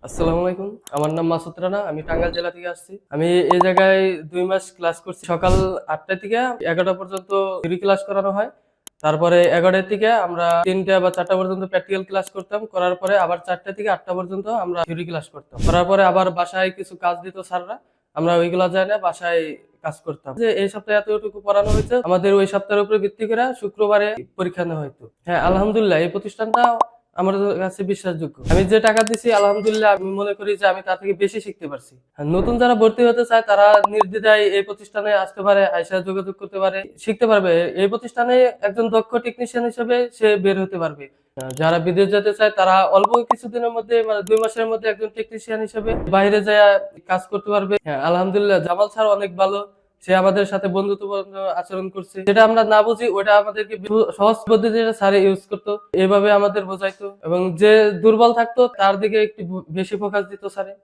আসসালামু আলাইকুম। আমার নাম মাসুদ রানা। আমি টাঙ্গাইল জেলা থেকে আসছি। আমি এই জায়গায় ২ মাস ক্লাস করছি। সকাল ৮টা থেকে ১১টা পর্যন্ত থিওরি ক্লাস করানো হয়। তারপরে ১১টা থেকে আমরা ৩টা বা ৪টা পর্যন্ত প্র্যাকটিক্যাল ক্লাস করতাম। করার পরে আবার ৪টা থেকে ৮টা পর্যন্ত আমরা থিওরি ক্লাস করতাম। করার পরে আবার বাসায় কিছু কাজ দিত স্যাররা। আমরা ওইগুলা যাই না বাসায় কাজ করতাম। যে এই সপ্তাহে এতটুকু পড়ানো হয়েছে, আমাদের ওই সপ্তাহের উপরে ভিত্তি করে শুক্রবারে পরীক্ষা নেওয়া হইতো। হ্যাঁ, আলহামদুলিল্লাহ এই প্রতিষ্ঠানটা আমার কাছে বিশ্বাসযোগ্য। আমি যে টাকা দিছি আলহামদুলিল্লাহ আমি মনে করি যে আমি তার থেকে বেশি শিখতে পারছি। আর নতুন যারা ভর্তি হতে চায় তারা নির্দ্বিধায় এই প্রতিষ্ঠানে আসতে পারে, আইসা যোগাযোগ করতে পারে, শিখতে পারবে। এই প্রতিষ্ঠানে একজন দক্ষ টেকনিশিয়ান হিসেবে সে বের হতে পারবে। যারা বিদেশ যেতে চায় তারা অল্প কিছুদিনের মধ্যে মানে ২ মাসের মধ্যে একজন টেকনিশিয়ান হিসেবে বাইরে যায় কাজ করতে পারবে। হ্যাঁ, আলহামদুলিল্লাহ জামাল স্যার অনেক ভালো। সে আমাদের সাথে বন্ধুত্বপূর্ণ আচরণ করছে। যেটা আমরা না বুঝি ওটা আমাদেরকে সহজ পদ্ধতিতে স্যারে ইউজ করতো। এভাবে আমাদের বোঝাইতো এবং যে দুর্বল থাকতো তার দিকে একটু বেশি ফোকাস দিত স্যারে।